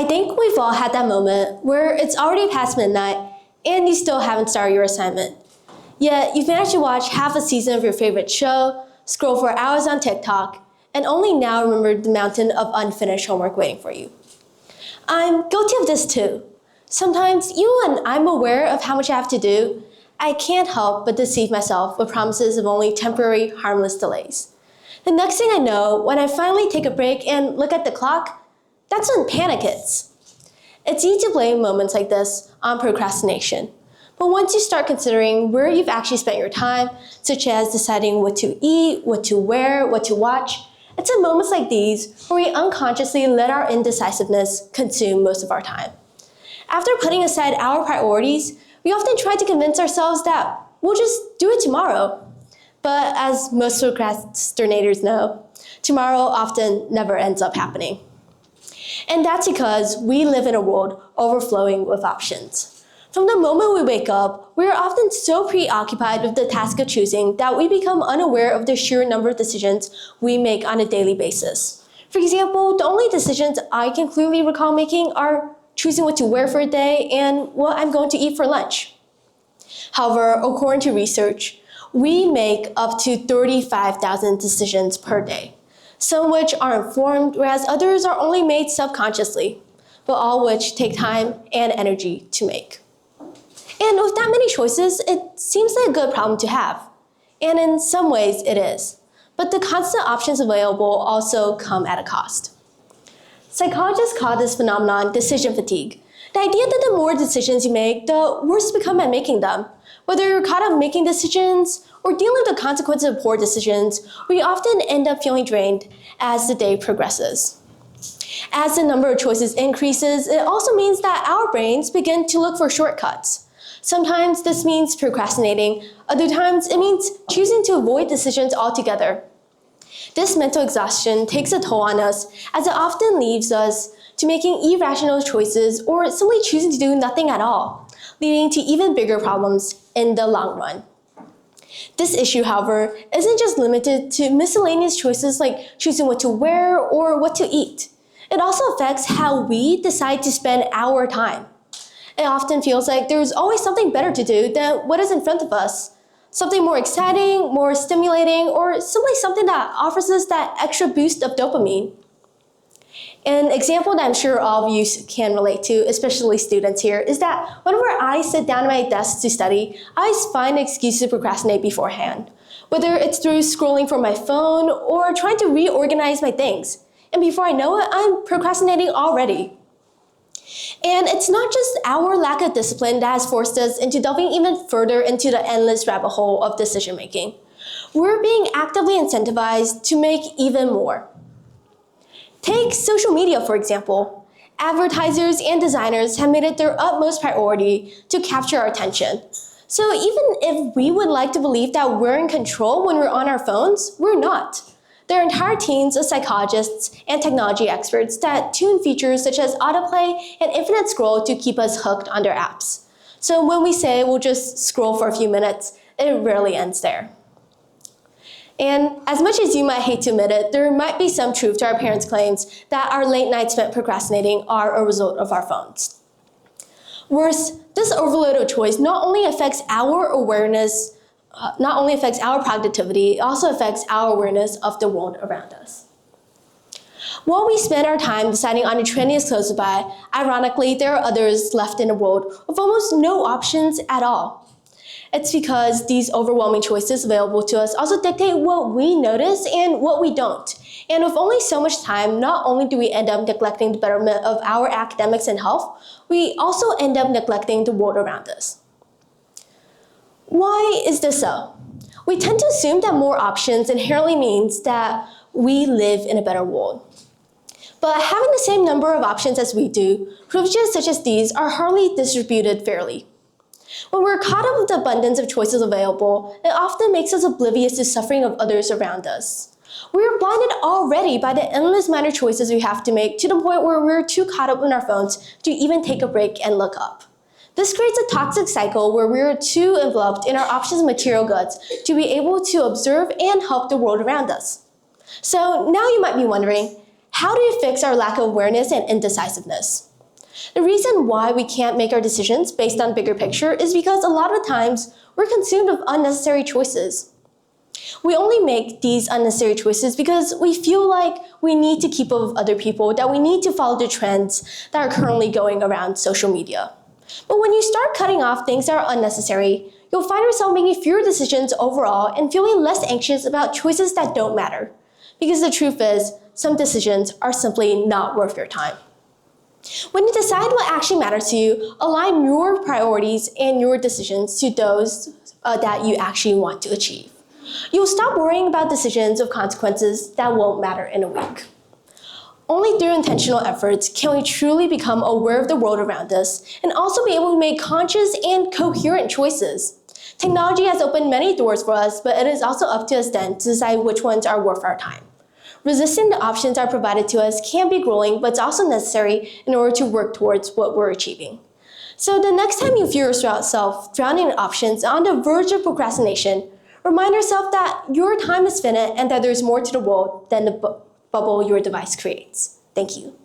I think we've all had that moment where it's already past midnight and you still haven't started your assignment. Yet you've managed to watch half a season of your favorite show, scroll for hours on TikTok, and only now remember the mountain of unfinished homework waiting for you. I'm guilty of this too. Sometimes, even when I'm aware of how much I have to do, I can't help but deceive myself with promises of only temporary, harmless delays. The next thing I know, when I finally take a break and look at the clock, that's when panic hits. It's easy to blame moments like this on procrastination. But once you start considering where you've actually spent your time, such as deciding what to eat, what to wear, what to watch, it's in moments like these where we unconsciously let our indecisiveness consume most of our time. After putting aside our priorities, we often try to convince ourselves that we'll just do it tomorrow. But as most procrastinators know, tomorrow often never ends up happening. And that's because we live in a world overflowing with options. From the moment we wake up, we are often so preoccupied with the task of choosing that we become unaware of the sheer number of decisions we make on a daily basis. For example, the only decisions I can clearly recall making are choosing what to wear for a day and what I'm going to eat for lunch. However, according to research, we make up to 35,000 decisions per day, some of which are informed, whereas others are only made subconsciously, but all which take time and energy to make. And with that many choices, it seems like a good problem to have. And in some ways, it is. But the constant options available also come at a cost. Psychologists call this phenomenon decision fatigue. The idea that the more decisions you make, the worse you become at making them. Whether you're caught up making decisions or dealing with the consequences of poor decisions, we often end up feeling drained as the day progresses. As the number of choices increases, it also means that our brains begin to look for shortcuts. Sometimes this means procrastinating, other times it means choosing to avoid decisions altogether. This mental exhaustion takes a toll on us as it often leaves us to making irrational choices or simply choosing to do nothing at all, leading to even bigger problems in the long run. This issue, however, isn't just limited to miscellaneous choices like choosing what to wear or what to eat. It also affects how we decide to spend our time. It often feels like there's always something better to do than what is in front of us. Something more exciting, more stimulating, or simply something that offers us that extra boost of dopamine. An example that I'm sure all of you can relate to, especially students here, is that whenever I sit down at my desk to study, I always find an excuse to procrastinate beforehand. Whether it's through scrolling for my phone or trying to reorganize my things. And before I know it, I'm procrastinating already. And it's not just our lack of discipline that has forced us into delving even further into the endless rabbit hole of decision making. We're being actively incentivized to make even more. Take social media, for example. Advertisers and designers have made it their utmost priority to capture our attention. So even if we would like to believe that we're in control when we're on our phones, we're not. There are entire teams of psychologists and technology experts that tune features such as autoplay and infinite scroll to keep us hooked on their apps. So when we say we'll just scroll for a few minutes, it rarely ends there. And as much as you might hate to admit it, there might be some truth to our parents' claims that our late nights spent procrastinating are a result of our phones. Worse, this overload of choice not only affects our awareness, not only affects our productivity, it also affects our awareness of the world around us. While we spend our time deciding on the trendiest clothes to buy, ironically, there are others left in the world with almost no options at all. It's because these overwhelming choices available to us also dictate what we notice and what we don't. And with only so much time, not only do we end up neglecting the betterment of our academics and health, we also end up neglecting the world around us. Why is this so? We tend to assume that more options inherently means that we live in a better world. But having the same number of options as we do, privileges such as these are hardly distributed fairly. When we're caught up with the abundance of choices available, it often makes us oblivious to suffering of others around us. We are blinded already by the endless amount of choices we have to make to the point where we're too caught up in our phones to even take a break and look up. This creates a toxic cycle where we're too enveloped in our options and material goods to be able to observe and help the world around us. So now you might be wondering, how do we fix our lack of awareness and indecisiveness? The reason why we can't make our decisions based on bigger picture is because a lot of times we're consumed with unnecessary choices. We only make these unnecessary choices because we feel like we need to keep up with other people, that we need to follow the trends that are currently going around social media. But when you start cutting off things that are unnecessary, you'll find yourself making fewer decisions overall and feeling less anxious about choices that don't matter. Because the truth is, some decisions are simply not worth your time. When you decide what actually matters to you, align your priorities and your decisions to those that you actually want to achieve. You'll stop worrying about decisions of consequences that won't matter in a week. Only through intentional efforts can we truly become aware of the world around us and also be able to make conscious and coherent choices. Technology has opened many doors for us, but it is also up to us then to decide which ones are worth our time. Resisting the options that are provided to us can be grueling, but it's also necessary in order to work towards what we're achieving. So the next time you feel yourself drowning in options on the verge of procrastination, remind yourself that your time is finite and that there's more to the world than the bubble your device creates. Thank you.